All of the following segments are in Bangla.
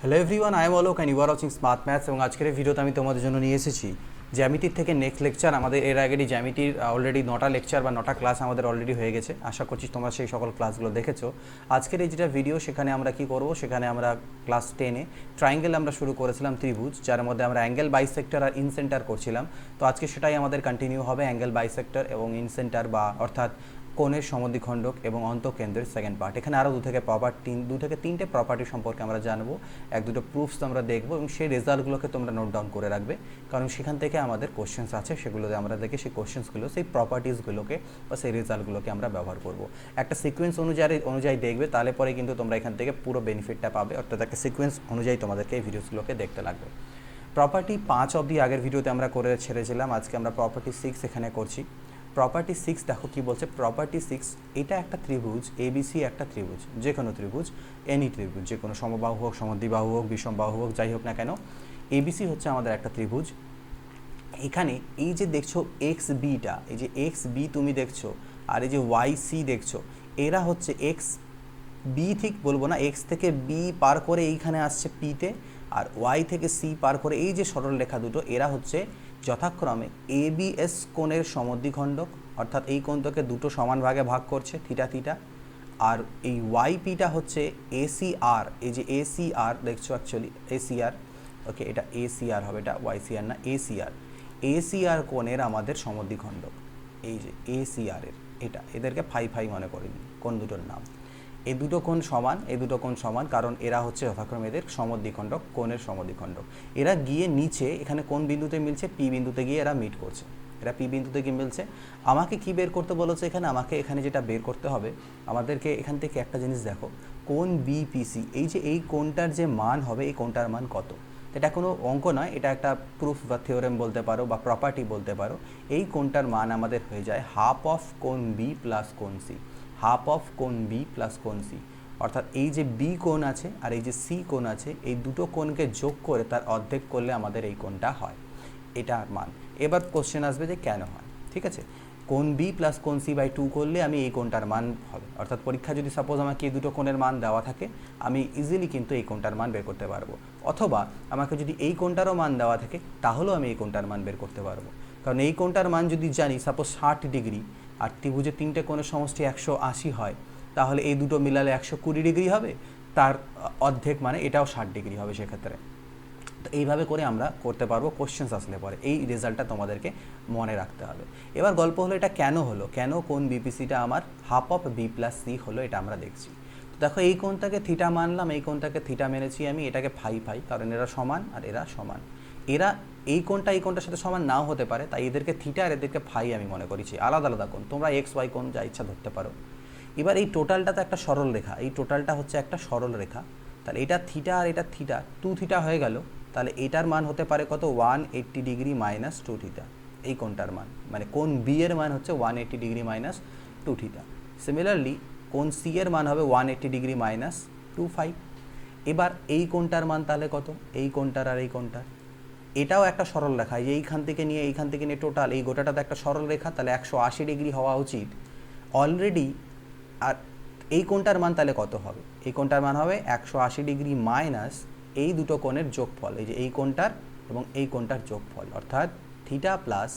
Hello everyone, I am Alok and you are watching smart maths. এবং আজকের ভিডিওতে আমি তোমাদের জন্য নিয়ে এসেছি জ্যামিতির থেকে নেক্সট লেকচার। আমাদের এর আগেরই জ্যামিতির অলরেডি 9টা লেকচার বা 9টা ক্লাস আমাদের অলরেডি হয়ে গেছে। আশা করছি তোমরা সেই সকল ক্লাসগুলো দেখেছো। আজকের এই যেটা ভিডিও, সেখানে আমরা কি করব, সেখানে আমরা ক্লাস 10-এ ট্রায়াঙ্গেল আমরা শুরু করেছিলাম, ত্রিভুজ, যার মধ্যে আমরা অ্যাঙ্গেল বাইসেক্টর আর ইনসেন্টার করছিলাম। তো আজকে সেটাই আমাদের কন্টিনিউ হবে, অ্যাঙ্গেল বাইসেক্টর এবং ইনসেন্টার বা অর্থাৎ কোণের সমদ্বিখণ্ডক এবং অন্তঃকেন্দ্রের সেকেন্ড পার্ট। এখানে আরও দু থেকে তিনটে প্রপার্টি সম্পর্কে আমরা জানবো, এক দুটো প্রুফস আমরা দেখবো এবং সেই রেজাল্টগুলোকে তোমরা নোট ডাউন করে রাখবে, কারণ সেখান থেকে আমাদের কোশ্চেন্স আছে, সেগুলোতে আমরা দেখে সেই কোশ্চেন্সগুলো, সেই প্রপার্টিসগুলোকে বা সেই রেজাল্টগুলোকে আমরা ব্যবহার করব। একটা সিকোয়েন্স অনুযায়ী দেখবে, তাহলে পরে কিন্তু তোমরা এখান থেকে পুরো বেনিফিটটা পাবে। অর্থাৎ একটা সিকোয়েন্স অনুযায়ী তোমাদেরকে এই ভিডিওসগুলোকে দেখতে লাগবে। প্রপার্টি 5 অবধি আগের ভিডিওতে আমরা করে ছেড়েছিলাম। আজকে আমরা প্রপার্টি 6 এখানে করছি। প্রপার্টি 6 দেখো কি বলছে। প্রপার্টি 6, এটা একটা ত্রিভুজ এবিসি, একটা ত্রিভুজ, যে কোনো ত্রিভুজ, এনি ত্রিভুজ, যে কোনো সমবাহু হোক, সমদ্বিবাহু হোক, বিষমবাহু হোক, যাই হোক না কেন, এবিসি হচ্ছে আমাদের একটা ত্রিভুজ। এখানে এই যে দেখছো এক্স বিটা, এই যে এক্স বি তুমি দেখছো, আর এই যে ওয়াই সি দেখছো, এরা হচ্ছে এক্স বি, ঠিক বলবো না, এক্স থেকে বি পার করে এইখানে আসছে পিতে, আর ওয়াই থেকে সি পার করে এই যে সরল রেখা দুটো, এরা হচ্ছে যথাক্রমে এবিএস কোণের সমদ্বিখণ্ডক। অর্থাৎ এই কোণটাকে দুটো সমান ভাগে ভাগ করছে, থিটা থিটা। আর এই ওয়াইপিটা হচ্ছে এসিআর, এই যে এসিআর দেখছো, অ্যাকচুয়ালি এসিআর, ওকে, এটা এসিআর হবে, এটা ওয়াইসিআর না, এসিআর। এসিআর কোণের আমাদের সমদ্বিখণ্ডক, এই যে এসিআর এর, এটা এদেরকে ফাই ফাই মনে করে নিই, কোণ দুটোর নাম। এই দুটো কোণ সমান, এই দুটো কোণ সমান, কারণ এরা হচ্ছে যথাক্রমে এদের সমদ্বিখণ্ডক, কোণের সমদ্বিখণ্ডক। এরা গিয়ে নিচে এখানে কোন বিন্দুতে মিলছে, পি বিন্দুতে গিয়ে এরা মিট করছে, এরা পি বিন্দুতে গিয়ে মিলছে। আমাকে কি বের করতে বলেছে এখানে, আমাকে এখানে যেটা বের করতে হবে, আমাদেরকে এখান থেকে একটা জিনিস দেখো, কোণ বিপিসি, এই যে এই কোণটার যে মান হবে, এই কোণটার মান কত। এটা কোনো অঙ্ক নয়, এটা একটা প্রুফ বা থিওরেম বলতে পারো বা প্রপার্টি বলতে পারো। এই কোণটার মান আমাদের হয়ে যায় হাফ অফ কোণ বি প্লাস কোণ সি, হাফ অফ কোণ বি প্লাস কোণ সি। অর্থাৎ এই যে বি কোণ আছে আর এই যে সি কোণ আছে, এই দুটো কোণকে যোগ করে তার অর্ধেক করলে আমাদের এই কোণটা হয়, এটার মান। এবার কোশ্চেন আসবে যে কেন হয়, ঠিক আছে। কোণ বি প্লাস কোণ সি বাই 2 করলে আমি এই কোণটার মান হবে। অর্থাৎ পরীক্ষা যদি সাপোজ আমাকে এই দুটো কোণের মান দেওয়া থাকে, আমি ইজিলি কিন্তু এই কোণটার মান বের করতে পারবো। অথবা আমাকে যদি এই কোণটারও মান দেওয়া থাকে, তাহলেও আমি এই কোণটার মান বের করতে পারবো। কারণ এই কোণটার মান যদি জানি, সাপোজ 60 ডিগ্রি, আর ত্রিভুজের তিনটে কোণের সমষ্টি 180 হয়, তাহলে এই দুটো মিলালে 120 ডিগ্রি হবে, তার অর্ধেক মানে এটাও 60 ডিগ্রি হবে সেক্ষেত্রে। তো এইভাবে করে আমরা করতে পারবো কোশ্চেন্স আসলে পরে। এই রেজাল্টটা তোমাদেরকে মনে রাখতে হবে। এবার গল্প হলো এটা কেন হলো, কেন কোণ বিপিসিটা আমার half of B plus C হলো, এটা আমরা দেখছি। তো দেখো, এই কোণটাকে থিটা মানলাম, এই কোণটাকে থিটা মেনেছি আমি, এটাকে ফাই ফাই, কারণ এরা সমান আর এরা সমান। এরা এই কোণটার সাথে সমান নাও হতে পারে, তাই এদেরকে থিটা আর এদেরকে ফাই আমি মনে করেছি, আলাদা আলাদা কোণ। তোমরা এক্স ওয়াই কোণ যা ইচ্ছা ধরতে পারো। এবার এই টোটালটা তো একটা সরল রেখা, এই টোটালটা হচ্ছে একটা সরল রেখা, তাহলে এটা থিটা আর এটা থিটা, 2 থিটা হয়ে গেল। তাহলে এটার মান হতে পারে কত, 180 ডিগ্রি মাইনাস 2 থিটা। এই কোণটার মান, মানে কোণ বি এর মান হচ্ছে 180 ডিগ্রি মাইনাস 2 থিটা। সিমিলারলি কোণ সি এর মান হবে 180 ডিগ্রি মাইনাস 25। এবার এই কোণটার মান তাহলে কত, এই কোণটার আর এই কোণটার, এটাও একটা সরল রেখা, এইখান থেকে নিয়ে টোটাল এই গোটাটা তো একটা সরল রেখা, তাহলে 180 ডিগ্রি হওয়া উচিত অলরেডি। আর এই কোণটার মান তাহলে কত হবে, এই কোণটার মান হবে 180 ডিগ্রি মাইনাস এই দুটো কোণের যোগফল, এই যে এই কোণটার এবং এই কোণটার যোগফল, অর্থাৎ theta plus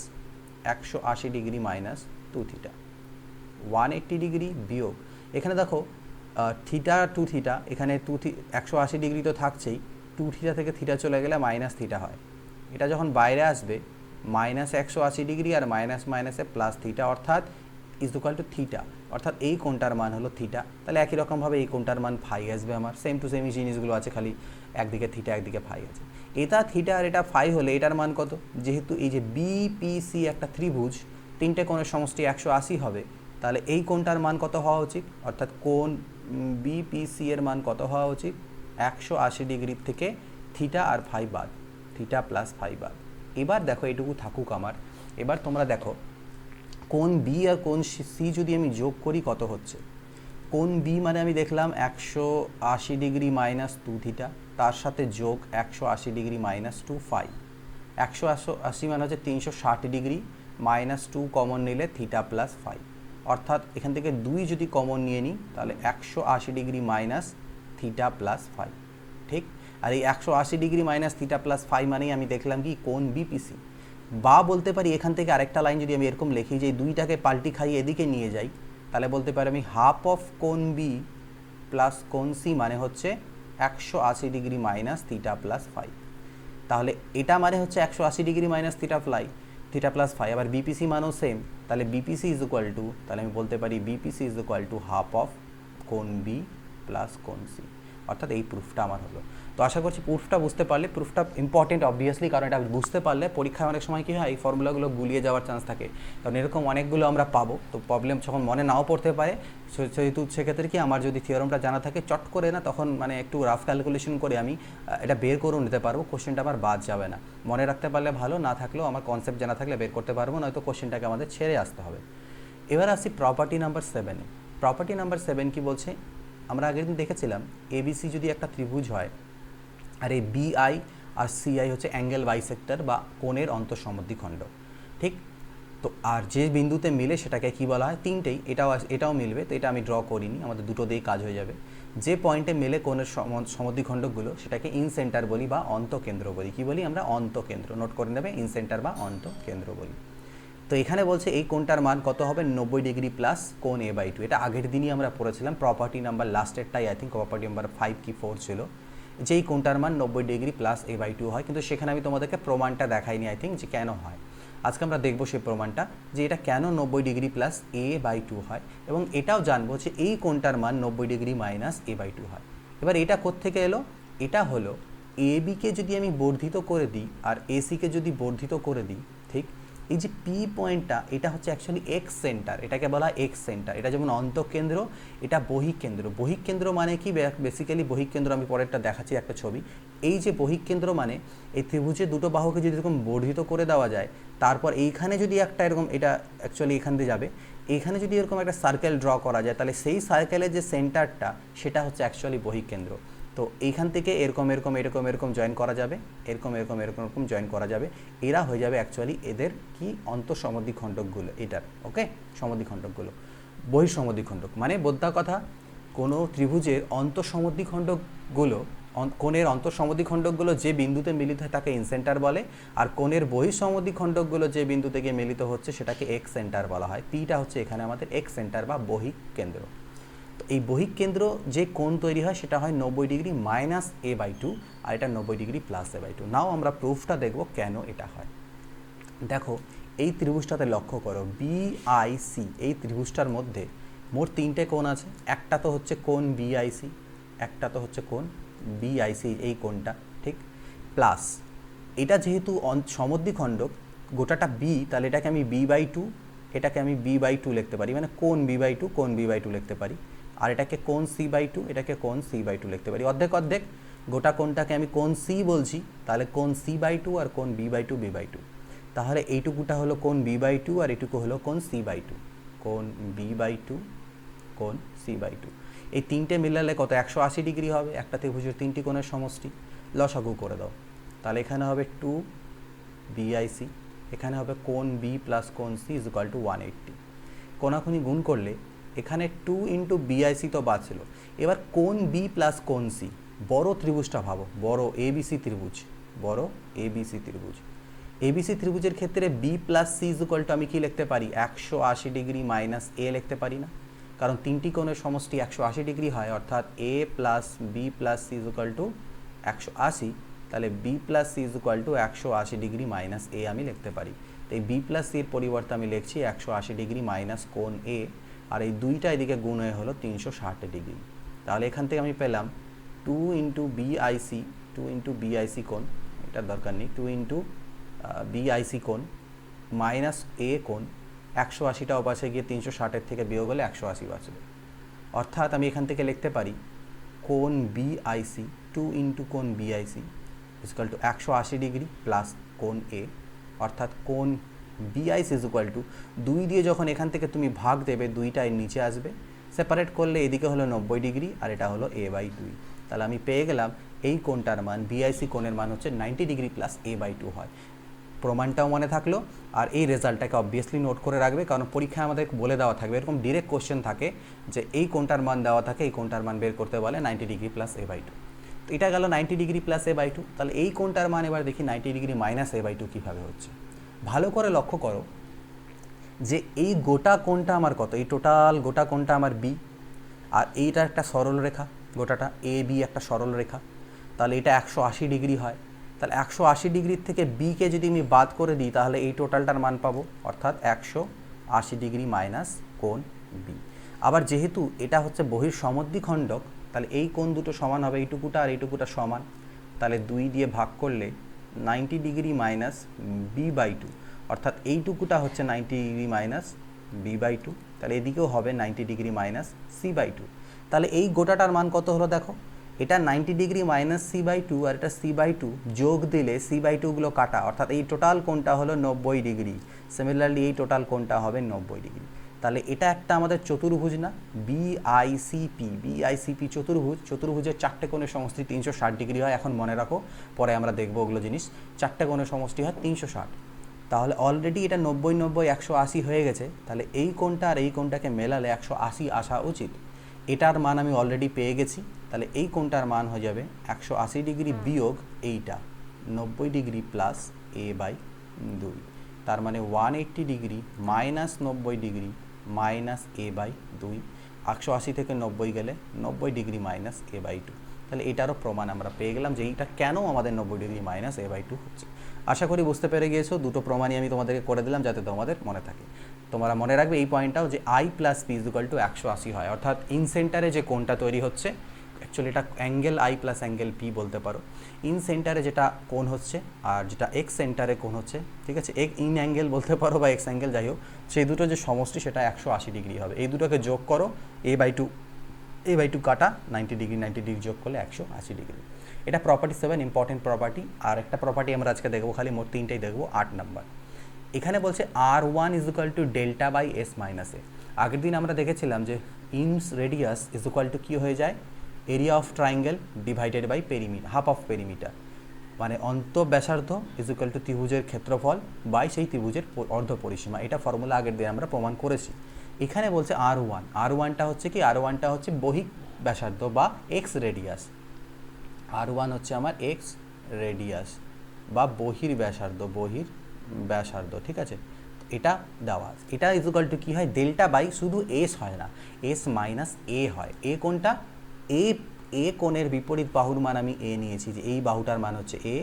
180 degree minus 2 theta, 180 degree বিয়োগ, এখানে দেখো থিটা 2 থিটা, এখানে 180 ডিগ্রি তো থাকছেই, 2 থিটা থেকে থিটা চলে গেলে মাইনাস থিটা হয়। এটা যখন বাইরে আসবে মাইনাস 180 ডিগ্রি আর মাইনাস মাইনাসে প্লাস থিটা, অর্থাৎ ইজ ইকুয়াল টু থিটা, অর্থাৎ এই কোণটার মান হলো থিটা। তাহলে একই রকমভাবে এই কোণটার মান ফাই আসবে আমার, সেম টু সেম জিনিসগুলো আছে, খালি একদিকে থিটা একদিকে ফাই আছে। এটা থিটা আর এটা ফাই হলে এটার মান কত, যেহেতু এই যে বিপিসি একটা ত্রিভুজ, তিনটে কোণের সমষ্টি 180 হবে, তাহলে এই কোণটার মান কত হওয়া উচিত, অর্থাৎ কোণ বিপিসি এর মান কত হওয়া উচিত, 180 ডিগ্রি থেকে থিটা আর ফাই বাদ, থিটা প্লাস ফাই বাদ। এবার দেখো এইটুকু থাকুক আমার। এবার তোমরা দেখো কোণ বি আর কোণ সি যদি আমি যোগ করি কত হচ্ছে। কোণ বি মানে আমি দেখলাম 180 ডিগ্রি মাইনাস 2 থিটা, তার সাথে যোগ 180 ডিগ্রি মাইনাস 2 ফাই। 180 মানে হচ্ছে 360 ডিগ্রি, মাইনাস 2 কমন নিলে থিটা প্লাস ফাই, অর্থাৎ এখান থেকে 2 যদি কমন নিয়ে নিই তাহলে 180 degree minus theta plus phi. ঠিক। আর এই 180 degree minus theta plus phi মানেই আমি দেখলাম কি কোণ বিপিসি। বা বলতে পারি এখান থেকে আরেকটা লাইন যদি আমি এরকম লিখি যে দুইটাকে পাল্টি খাইয়ে এদিকে নিয়ে যাই, তাহলে বলতে পারি আমি হাফ অফ কোণ বি প্লাস কোণ সি মানে হচ্ছে 180 degree minus theta plus phi. তাহলে এটা মানে হচ্ছে 180 degree minus theta plus phi. আবার বিপিসি মানও সেম, তাহলে বিপিসি ইজ ইকুয়াল টু, তাহলে আমি বলতে পারি BPC is equal to half of কোণ বি প্লাস কোণ সি। অর্থাৎ এই প্রুফটা আমার হলো। তো আশা করছি প্রুফটা বুঝতে পারলে, প্রুফটা ইম্পর্টেন্ট অবভিয়াসলি, কারণ এটা বুঝতে পারলে পরীক্ষায় অনেক সময় কী হয় এই ফর্মুলাগুলো গুলিয়ে যাওয়ার চান্স থাকে, কারণ এরকম অনেকগুলো আমরা পাবো। তো প্রবলেম যখন মনে নাও পড়তে পারে, সেহেতু সেক্ষেত্রে কি আমার যদি থিওরামটা জানা থাকে চট করে না তখন মানে একটু রাফ ক্যালকুলেশন করে আমি এটা বের করেও নিতে পারবো, কোশ্চেনটা আমার বাদ যাবে না। মনে রাখতে পারলে ভালো, না থাকলেও আমার কনসেপ্ট জানা থাকলে বের করতে পারবো, নয়তো কোশ্চেনটাকে আমাদের ছেড়ে আসতে হবে। এবার আসি প্রপার্টি নাম্বার 7-এ। প্রপার্টি নাম্বার 7 কি বলছে, আমরা আগের দিন দেখেছিলাম এবিসি যদি একটা ত্রিভুজ হয় আর এই বিআই আর সিআই হচ্ছে অ্যাঙ্গেল বাইসেক্টর বা কোণের অন্তঃসমদ্বিখণ্ড, ঠিক। তো আর যে বিন্দুতে মিলে সেটাকে কি বলা হয়, তিনটেই, এটাও মিলবে, তো এটা আমি ড্র করিনি, আমাদের দুটো দিয়েই কাজ হয়ে যাবে। যে পয়েন্টে মেলে কোণের সমদ্বিখণ্ডকগুলো সেটাকে ইন সেন্টার বলি বা অন্তঃকেন্দ্র বলি। কি বলি আমরা? অন্তঃকেন্দ্র। নোট করে নেবে, ইন সেন্টার বা অন্তঃকেন্দ্র বলি। তো এখানে বলছে এই কোণটার মান কত হবে, 90 ডিগ্রি প্লাস কোণ a/2। এটা আগের দিনই আমরা পড়েছিলাম, প্রপার্টি নাম্বার লাস্টেরটাই আই থিঙ্ক প্রপার্টি নাম্বার 5 কি 4 ছিল, যে এই কোণটার মান 90 ডিগ্রি প্লাস a/2 হয়। কিন্তু সেখানে আমি তোমাদেরকে প্রমাণটা দেখাইনি আই থিঙ্ক, যে কেন হয়। আজকে আমরা দেখবো সেই প্রমাণটা, যে এটা কেন 90 ডিগ্রি প্লাস a/2 হয়, এবং এটাও জানবো যে এই কোণটার মান 90 ডিগ্রি মাইনাস a/2 হয়। এবার এটা কোত্থেকে এলো, এটা হলো এবিকে যদি আমি বর্ধিত করে দিই আর এসিকে যদি বর্ধিত করে দিই, ঠিক। এই যে পি পয়েন্টটা, এটা হচ্ছে অ্যাকচুয়ালি এক্স সেন্টার, এটাকে বলা হয় এক্স সেন্টার। এটা যেমন অন্তঃকেন্দ্র, এটা বহিঃকেন্দ্র। বহিঃকেন্দ্র মানে কি, বেসিক্যালি বহিঃকেন্দ্র আমি পরেরটা দেখাচ্ছি একটা ছবি। এই যে বহিঃকেন্দ্র মানে এই ত্রিভুজের দুটো বাহুকে যদি এরকম বর্ধিত করে দেওয়া যায়, তারপর এইখানে যদি একটা এরকম, এটা অ্যাকচুয়ালি এখান দিয়ে যাবে, এইখানে যদি এরকম একটা সার্কেল ড্র করা যায়, তাহলে সেই সার্কেলের যে সেন্টারটা সেটা হচ্ছে অ্যাকচুয়ালি বহিঃকেন্দ্র। তো এইখান থেকে এরকম এরকম এরকম এরকম জয়েন করা যাবে, এরকম এরকম এরকম এরকম জয়েন করা যাবে। এরা হয়ে যাবে অ্যাকচুয়ালি এদের কি অন্তঃসমদ্বিখণ্ডকগুলো, এটার ওকে সমদ্বিখণ্ডকগুলো। বহিঃসমদ্বিখণ্ডক মানে বোদ্ধা কথা, কোনো ত্রিভুজের অন্তঃসমদ্বিখণ্ডকগুলো, কোণের অন্তঃসমদ্বিখণ্ডকগুলো যে বিন্দুতে মিলিত হয় তাকে ইনসেন্টার বলে, আর কোণের বহিঃসমদ্বিখণ্ডকগুলো যে বিন্দু থেকে মিলিত হচ্ছে সেটাকে এক্স সেন্টার বলা হয়। পিটা হচ্ছে এখানে আমাদের এক্স সেন্টার বা বহিঃকেন্দ্র। তো এই বহিঃকেন্দ্র যে কোণ তৈরি হয় সেটা হয় 90 ডিগ্রি মাইনাস a/2, আর এটা 90 ডিগ্রি প্লাস a/2। নাও আমরা প্রুফটা দেখব কেন এটা হয়। দেখো এই ত্রিভুজটাতে লক্ষ্য করো, বিআইসি, এই ত্রিভুজটার মধ্যে মোট তিনটে কোণ আছে। একটা তো হচ্ছে কোণ বিআইসি, একটা তো হচ্ছে কোণ বিআইসি, এই কোণটা, ঠিক। প্লাস এটা যেহেতু সমদ্বিখণ্ডক, গোটাটা বি, তাহলে এটাকে আমি b/2, এটাকে আমি b/2 লিখতে পারি, মানে কোণ b/2, কোণ b/2 লিখতে পারি। আর এটাকে কোণ c/2, এটাকে কোণ c/2 লিখতে পারি। অর্ধেক অর্ধেক, গোটা কোণটাকে আমি কোণ c বলছি, তাহলে কোণ c/2 আর কোণ b/2 b/2। তাহলে এইটুকুটা হলো কোণ b/2 আর এইটুকু হলো কোণ c/2, কোণ b/2, কোণ c/2। এই তিনটে মিলালে কত, 180 ডিগ্রি হবে। একটা ত্রিভুজের তিনটি কোণের সমষ্টি, লসাগু করে দাও। তাহলে এখানে হবে 2 বিআইসি, এখানে হবে কোণ বি প্লাস কোণ সি ইজ ইকুয়াল টু 180। কোণাকুনি গুণ করলে এখানে 2 ইন্টু বিআইসি তো বাঁচল। এবার কোণ বি প্লাস কোণ সি, বড় ত্রিভুজটা ভাবো, বড় এবিসি ত্রিভুজ, বড় এবিসি ত্রিভুজ। এবিসি ত্রিভুজের ক্ষেত্রে B plus C is equal to আমি কি লিখতে পারি, 180 ডিগ্রি মাইনাস এ লিখতে পারি না? কারণ তিনটি কোণের সমষ্টি 180 ডিগ্রি হয়, অর্থাৎ A plus B plus C is equal to 180। তাহলে B plus C is equal to 180 degree minus A আমি লিখতে পারি। তো এই বি প্লাস সির পরিবর্তে আমি লিখছি 180 ডিগ্রি মাইনাস কোণ এ, আর এই দুইটা এদিকে গুণ হয়ে হলো 360 ডিগ্রি। তাহলে এখান থেকে আমি পেলাম 2 ইন্টু বিআইসি, 2 ইন্টু বিআইসি কোণ, এটার দরকার নেই, 2 ইন্টু বিআইসি কোণ মাইনাস এ কোণ, 180টাও বাঁচে গিয়ে 360-এর থেকে বিয়োগ হলে 180 বাঁচবে। অর্থাৎ আমি এখান থেকে লিখতে পারি কোণ বিআইসি, 2 ইন্টু কোণ BIC equal to 180 degree plus কোণ এ, অর্থাৎ কোণ বিআইসি ইজ ইকুয়াল টু 2 দিয়ে যখন এখান থেকে তুমি ভাগ দেবে, দুইটা এর নিচে আসবে, সেপারেট করলে এদিকে হলো 90 ডিগ্রি আর এটা হলো a/2। তাহলে আমি পেয়ে গেলাম এই কোণটার মান, বিআইসি কোণের মান হচ্ছে 90 ডিগ্রি প্লাস a/2 হয়। প্রমাণটাও মনে থাকলো, আর এই রেজাল্টটাকে অবভিয়াসলি নোট করে রাখবে, কারণ পরীক্ষায় আমাদের বলে দেওয়া থাকবে, এরকম ডিরেক্ট কোশ্চেন থাকে যে এই কোণটার মান দেওয়া থাকে, এই কোণটার মান বের করতে বলে 90 ডিগ্রি প্লাস a/2। তো এটা গেল 90 degree plus A by two. তাহলে এই কোণটার মান এবার দেখি 90 degree minus A by two কীভাবে হচ্ছে। ভালো করে লক্ষ্য করো যে এই গোটা কোণটা আমার কত, এই টোটাল গোটা কোণটা আমার বি, আর এইটা একটা সরল রেখা, গোটাটা এ বি একটা সরল রেখা, তাহলে এটা 180 ডিগ্রি হয়। তাহলে 180 ডিগ্রির থেকে বিকে যদি আমি বাদ করে দিই তাহলে এই টোটালটার মান পাবো, অর্থাৎ 180 ডিগ্রি মাইনাস কোণ বি। আবার যেহেতু এটা হচ্ছে বহির সমদ্বিখণ্ডক, তাহলে এই কোণ দুটো সমান হবে, এইটুকুটা আর এইটুকুটা সমান, তাহলে 2 দিয়ে ভাগ করলে 90 degree minus B by two, অর্থাৎ এইটুকুটা হচ্ছে 90 degree minus B by two, তাহলে এদিকেও হবে 90 degree minus C by two. তাহলে এই গোটাটার মান কত হলো দেখো, এটা 90 degree minus C by two আর এটা সি বাই টু, যোগ দিলে সি বাই টুগুলো কাটা, অর্থাৎ এই টোটাল কোণটা হলো 90 ডিগ্রি। সিমিলারলি এই টোটাল কোণটা হবে 90 ডিগ্রি। তাহলে এটা একটা আমাদের চতুর্ভুজ না, বিআইসিপি চতুর্ভুজ। চতুর্ভুজের 4টে কোণের সমষ্টি 360 ডিগ্রি হয়, এখন মনে রাখো, পরে আমরা দেখবো ওগুলো জিনিস। 4টে কোণের সমষ্টি হয় 360। তাহলে অলরেডি এটা 90 90 180 হয়ে গেছে, তাহলে এই কোণটা আর এই কোণটাকে মেলালে 180 আসা উচিত। এটার মান আমি অলরেডি পেয়ে গেছি, তাহলে এই কোণটার মান হয়ে যাবে 180 ডিগ্রি বিয়োগ এইটা 90 ডিগ্রি প্লাস এ বাই 2, তার মানে 180 degree minus 90 degree minus A by 2। 180 থেকে 90 গেলে 90 ডিগ্রি মাইনাস এ বাই 2। তাহলে এটারও প্রমাণ আমরা পেয়ে গেলাম যে এইটা কেন আমাদের 90 ডিগ্রি মাইনাস এ বাই 2 হচ্ছে। আশা করি বুঝতে পেরে গিয়েছো, দুটো প্রমাণই আমি তোমাদেরকে করে দিলাম যাতে তোমাদের মনে থাকে। তোমরা মনে রাখবে এই পয়েন্টটাও যে I plus P equal to 180 হয়, অর্থাৎ ইন সেন্টারে যে কোণটা তৈরি হচ্ছে, অ্যাকচুয়ালি এটা angle I plus angle P বলতে পারো। ইন সেন্টারে যেটা কোণ হচ্ছে আর যেটা এক্স সেন্টারে কোণ হচ্ছে, ঠিক আছে, ইন অ্যাঙ্গেল বলতে পারো বা এক্স অ্যাঙ্গেল, যাই হোক, সেই দুটো যে সমষ্টি সেটা 180 ডিগ্রি হবে। এই দুটোকে যোগ করো, এ বাই টু কাটা 90 ডিগ্রি যোগ করলে 180 ডিগ্রি। এটা প্রপার্টি 7, ইম্পর্টেন্ট প্রপার্টি। আর একটা প্রপার্টি আমরা আজকে দেখবো, খালি মোট 3টাই দেখবো। 8 নাম্বার এখানে বলছে R1 is equal to delta by S minus A. আগের দিন আমরা দেখেছিলাম যে inradius is equal to কী হয়ে যায়, area of triangle divided by perimeter, half of perimeter, মানে ব্যাসার্ধ ইজ ইকুয়াল টু ত্রিভুজের ক্ষেত্রফল বাই সেই ত্রিভুজের অর্ধ পরিসীমা। এটা ফর্মুলা আগের দিন আমরা প্রমাণ করেছি। এখানে বলছে R1টা হচ্ছে কি, R1টা হচ্ছে বহিঃ ব্যাসার্ধ বা এক্স রেডিয়াস। R1 হচ্ছে আমার এক্স রেডিয়াস বা বহির ব্যাসার্ধ, ঠিক আছে। এটা দেওয়া, এটা ইকুয়াল টু কী হয়, ডেল্টা বাই শুধু এস হয় না, এস মাইনাস এ হয়। এ কোনটা, এ কোণের বিপরীত বাহুর মান আমি এ নিয়েছি, যে এই বাহুটার মান হচ্ছে এ,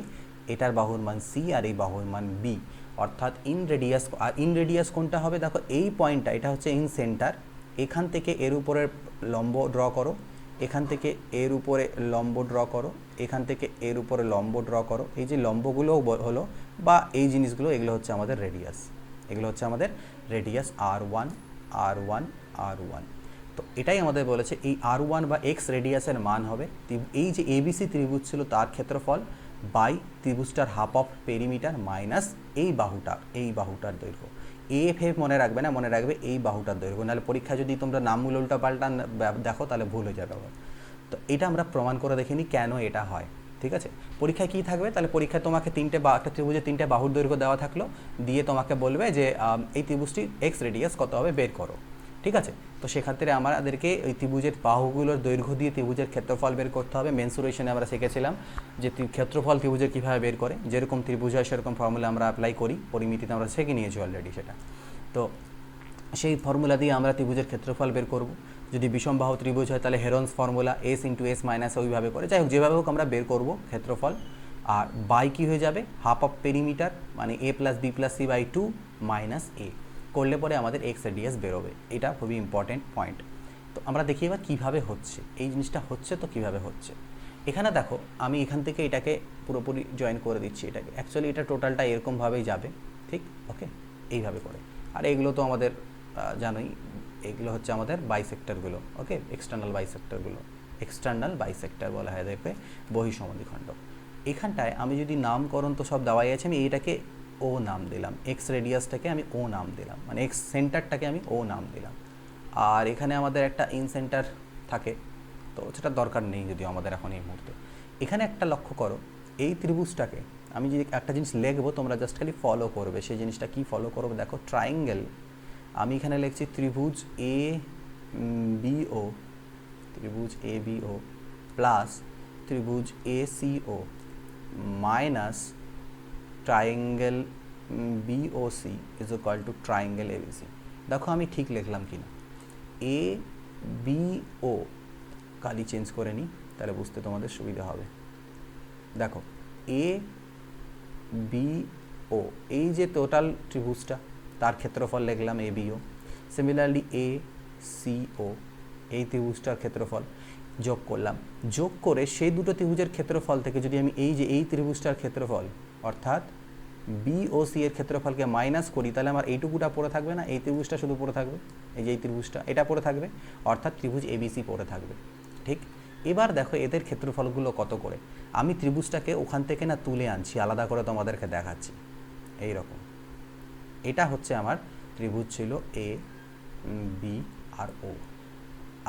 এটার বাহুর মান সি আর এই বাহুর মান বি, অর্থাৎ ইন রেডিয়াস। আর ইন রেডিয়াস কোনটা হবে দেখো, এই পয়েন্টটা, এটা হচ্ছে ইন সেন্টার, এখান থেকে এর উপরে লম্ব ড্র করো, এখান থেকে এর উপরে লম্ব ড্র করো, এখান থেকে এর উপরে লম্ব ড্র করো। এই যে লম্বগুলো হলো বা এই জিনিসগুলো, এগুলো হচ্ছে আমাদের রেডিয়াস, R1। তো এটাই আমাদের বলেছে, এই R1 বা এক্স রেডিয়াসের মান হবে এই যে এবিসি ত্রিভুজ ছিল তার ক্ষেত্রফল বাই ত্রিভুজটার হাফ অফ পেরিমিটার মাইনাস এই বাহুটার দৈর্ঘ্য। এফ মনে রাখবে না, মনে রাখবে এই বাহুটার দৈর্ঘ্য, নাহলে পরীক্ষায় যদি তোমরা নামগুলো উল্টা পাল্টা দেখো তাহলে ভুল হয়ে যাবে আবার। তো এটা আমরা প্রমাণ করে দেখিনি কেন এটা হয়, ঠিক আছে। পরীক্ষায় কী থাকবে, তাহলে পরীক্ষায় তোমাকে একটা ত্রিভুজের 3টে বাহুর দৈর্ঘ্য দেওয়া থাকলো, দিয়ে তোমাকে বলবে যে এই ত্রিভুজটি এক্স রেডিয়াস কত হবে বের করো, ঠিক আছে। তো সেক্ষেত্রে আমাদেরকে ওই ত্রিভুজের বাহুগুলোর দৈর্ঘ্য দিয়ে ত্রিভুজের ক্ষেত্রফল বের করতে হবে। মেনসুরেশনে আমরা শিখেছিলাম যে ক্ষেত্রফল ত্রিভুজের কীভাবে বের করে, যেরকম ত্রিভুজ হয় সেরকম ফর্মুলা আমরা অ্যাপ্লাই করি, পরিমিতিতে আমরা শিখে নিয়েছি অলরেডি সেটা। তো সেই ফর্মুলা দিয়ে আমরা ত্রিভুজের ক্ষেত্রফল বের করব। যদি বিষমবাহু ত্রিভুজ হয় তাহলে Heron's formula S into S minus ওইভাবে করে, যাই হোক যেভাবে হোক আমরা বের করব ক্ষেত্রফল। আর বাই কী হয়ে যাবে, হাফ অফ পেরিমিটার, মানে A plus B plus C by 2 minus A করলে পরে আমাদের এক্স রেডিয়াস বেরোবে। এটা খুবই ইম্পর্টেন্ট পয়েন্ট। তো আমরা দেখি এবার কীভাবে হচ্ছে এই জিনিসটা, হচ্ছে তো কীভাবে হচ্ছে। এখানে দেখো আমি এখান থেকে এটাকে পুরোপুরি জয়েন করে দিচ্ছি এটাকে, অ্যাকচুয়ালি এটা টোটালটা এরকমভাবেই যাবে, ঠিক, ওকে, এইভাবে করে। আর এগুলো তো আমাদের জানোই, এগুলো হচ্ছে আমাদের বাইসেক্টরগুলো, ওকে, এক্সটার্নাল বাইসেক্টর বলা হয় এদেরকে, বহিঃসমদ্বিখণ্ড। এখানটায় আমি যদি নামকরণ তো সব দেওয়াই আছে, আমি এইটাকে ও নাম দিলাম, এক্স রেডিয়াসটাকে আমি ও নাম দিলাম, মানে এক্স সেন্টারটাকে আমি ও নাম দিলাম। আর এখানে আমাদের একটা ইন সেন্টার থাকে, তো সেটা দরকার নেই যদিও আমাদের এখন এই মুহূর্তে। এখানে একটা লক্ষ্য করো, এই ত্রিভুজটাকে আমি যদি একটা জিনিস লিখবো তোমরা জাস্ট খালি ফলো করবে, সেই জিনিসটা কি ফলো করবে দেখো, ট্রাইঙ্গেল, আমি এখানে লিখছি ত্রিভুজ এ বিও প্লাস ত্রিভুজ ACO minus triangle BOC is equal two triangle ABC। দেখো আমি ঠিক লিখলাম কিনা, ABO কালি চেঞ্জ করে নিই, তাহলে বুঝতে তোমাদের সুবিধা হবে। দেখো ABO এই যে টোটাল ত্রিভুজটা তার ক্ষেত্রফল লিখলাম ABO। সিমিলারলি ACO এই ত্রিভুজটার ক্ষেত্রফল যোগ করলাম, যোগ করে সেই দুটো ত্রিভুজের ক্ষেত্রফল থেকে যদি আমি এই ত্রিভুজটার ক্ষেত্রফল অর্থাৎ BOC এর ক্ষেত্রফলকে মাইনাস করি, তাহলে আমার এইটুকুটা পড়ে থাকবে না, এই ত্রিভুজটা শুধু পড়ে থাকবে, এই যে এই ত্রিভুজটা এটা পড়ে থাকবে, অর্থাৎ ত্রিভুজ ABC পড়ে থাকবে। ঠিক, এবার দেখো এদের ক্ষেত্রফলগুলো কত করে। আমি ত্রিভুজটাকে ওখান থেকে না তুলে আনছি, আলাদা করে তোমাদেরকে দেখাচ্ছি। এই রকম এটা হচ্ছে আমার ত্রিভুজ ছিল A B আর O।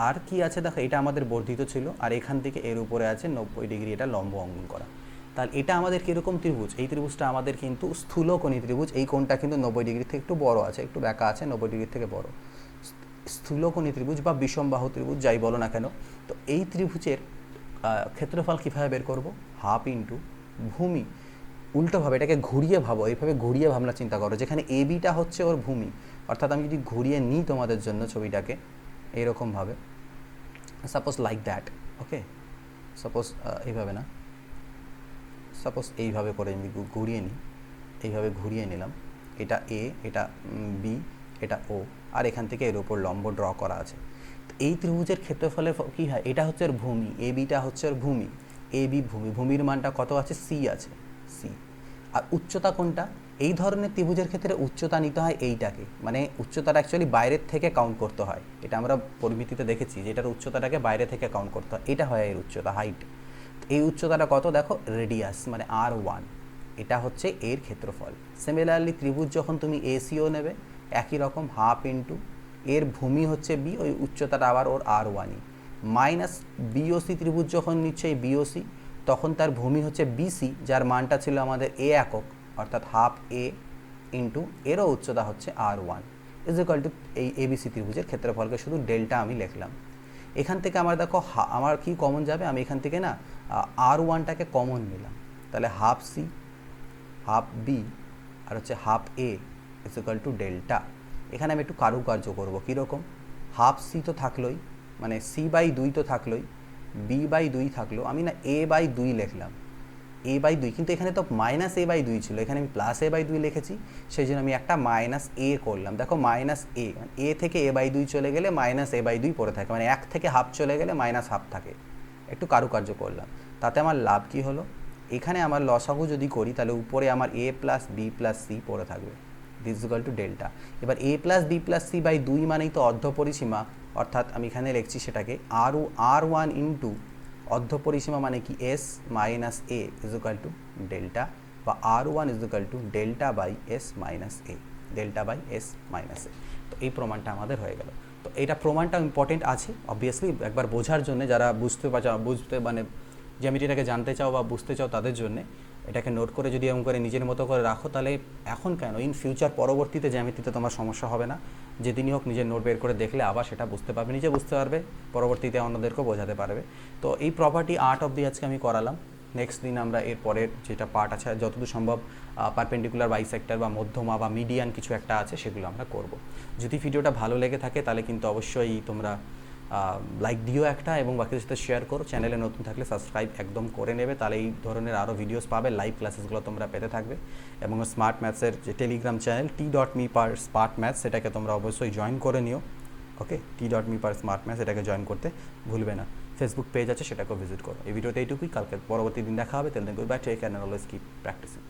আর কি আছে দেখো, এটা আমাদের বর্ধিত ছিল, আর এখান থেকে এর উপরে আছে 90 ডিগ্রি এটা লম্ব অঙ্কন করা। তাহলে এটা আমাদের কীরকম ত্রিভুজ, এই ত্রিভুজটা আমাদের কিন্তু স্থূলকোণী ত্রিভুজ। এই কোণটা কিন্তু 90 ডিগ্রি থেকে একটু বড় আছে, একটু ব্যাকা আছে, 90 ডিগ্রি থেকে বড় স্থূলকোণী ত্রিভুজ বা বিষমবাহু ত্রিভুজ যাই বলো না কেন। তো এই ত্রিভুজের ক্ষেত্রফল কীভাবে বের করব, হাফ ইন্টু ভূমি। উল্টোভাবে এটাকে ঘুরিয়ে ভাবো, এইভাবে ঘুরিয়ে ভাবনা চিন্তা করো, যেখানে ABটা হচ্ছে ওর ভূমি, অর্থাৎ আমি যদি ঘুরিয়ে নিই তোমাদের জন্য ছবিটাকে এইরকমভাবে, suppose like that, okay, suppose এইভাবে না, সাপোজ এইভাবে করে আমি ঘুরিয়ে নিই, এইভাবে ঘুরিয়ে নিলাম, এটা A, এটা B, এটা O, আর এখান থেকে এর উপর লম্ব ড্র করা আছে। তো এই ত্রিভুজের ক্ষেত্রফলে কী হয়, এটা হচ্ছে ওর ভূমি, ABটা হচ্ছে ওর ভূমি, AB ভূমি, ভূমির মানটা কত আছে, C আছে, C। আর উচ্চতা কোনটা, এই ধরনের ত্রিভুজের ক্ষেত্রে উচ্চতা নিতে হয় এইটাকে, মানে উচ্চতাটা অ্যাকচুয়ালি বাইরের থেকে কাউন্ট করতে হয়, এটা আমরা পরিমিতিতে দেখেছি যে এটার উচ্চতাটাকে বাইরে থেকে কাউন্ট করতে হয়, এটা হয় এর উচ্চতা, হাইট। এই উচ্চতাটা কত দেখো, রেডিয়াস মানে R1, এটা হচ্ছে এর ক্ষেত্রফল। সিমিলারলি ত্রিভুজ যখন তুমি ACO নেবে একই রকম, হাফ ইন্টু এর ভূমি হচ্ছে B, ওই উচ্চতাটা আবার ওর R1ই, মাইনাস BOC ত্রিভুজ যখন নিচ্ছে এই BOC, তখন তার ভূমি হচ্ছে BC, যার মানটা ছিল আমাদের A একক, অর্থাৎ হাফ A ইন্টু এরও উচ্চতা হচ্ছে R1 ইজ ইকুয়াল টু এই ABC ত্রিভুজের ক্ষেত্রফলকে শুধু ডেল্টা আমি লিখলাম। এখান থেকে আমার দেখো আমার কি কমন যাবে, আমি এখান থেকে না R1টাকে কমন নিলাম, তাহলে হাফ C, হাফ B আর হচ্ছে half A is equal to delta. এখানে আমি একটু কারুকার্য করবো, কীরকম, হাফ C তো থাকলোই, মানে C/2 তো থাকলোই, B/2 থাকলো, আমি না A/2 লিখলাম, A/2, কিন্তু এখানে তো মাইনাস A/2 ছিল, এখানে আমি প্লাস A/2 লিখেছি, সেই জন্য আমি একটা মাইনাস A করলাম। দেখো মাইনাস A, মানে A থেকে A/2 চলে গেলে মাইনাস A/2 পড়ে থাকে, মানে 1 থেকে হাফ চলে গেলে মাইনাস হাফ থাকে। একটু কারুকার্য করলাম, তাতে আমার লাভ কি হলো, এখানে আমার লসাগু যদি করি তাহলে উপরে আমার A plus B plus C পড়ে থাকবে, this is equal to delta. এবার A plus B plus C/2 মানেই তো অর্ধপরিসীমা, অর্থাৎ আমি এখানে লিখছি সেটাকে R1 ইন্টু অর্ধপরিসীমা মানে কি S minus A is equal to delta, বা R1 is equal to delta by S minus A, delta by S minus A। তো এই প্রমাণটা আমাদের হয়ে গেল। তো এটা প্রমাণটা ইম্পর্টেন্ট আছে অবভিয়াসলি একবার বোঝার জন্য, যারা বুঝতে মানে জ্যামিতিটাকে জানতে চাও বা বুঝতে চাও তাদের জন্যে। এটাকে নোট করে যদি এমন করে নিজের মতো করে রাখো, তাহলে এখন কেন ইন ফিউচার পরবর্তীতে জ্যামিতিতে তোমার সমস্যা হবে না। যেদিনই হোক নিজের নোট বের করে দেখলে আবার সেটা বুঝতে পারবে, নিজে বুঝতে পারবে, পরবর্তীতে অন্যদেরকেও বোঝাতে পারবে। তো এই প্রপার্টি 8 অবধি আজকে আমি করালাম। নেক্সট দিন আমরা এর পরের যেটা পার্ট আছে যতদূর সম্ভব পারপেন্ডিকুলার বাইসেক্টর বা মধ্যমা বা মিডিয়ান কিছু একটা আছে সেগুলো আমরা করব। যদি ভিডিওটা ভালো লেগে থাকে তাহলে কিন্তু অবশ্যই তোমরা লাইক দিও একটা, এবং বাকিদের সাথে শেয়ার করো। চ্যানেলে নতুন থাকলে সাবস্ক্রাইব একদম করে নেবে, তাহলে এই ধরনের আরও ভিডিওস পাবে, লাইভ ক্লাসেসগুলো তোমরা পেতে থাকবে। এবং স্মার্ট ম্যাথসের যে টেলিগ্রাম চ্যানেল t.me/smartmaths সেটাকে তোমরা অবশ্যই জয়েন করে নিও, ওকে, t.me/smartmaths এটাকে জয়েন করতে ভুলবে না। ফেসবুক পেজ আছে সেটাকেও ভিজিট করো। এই ভিডিওতে এইটুকুই, কালকে পরবর্তী দিন দেখা হবে। Till goodbye, take care and always keep practising.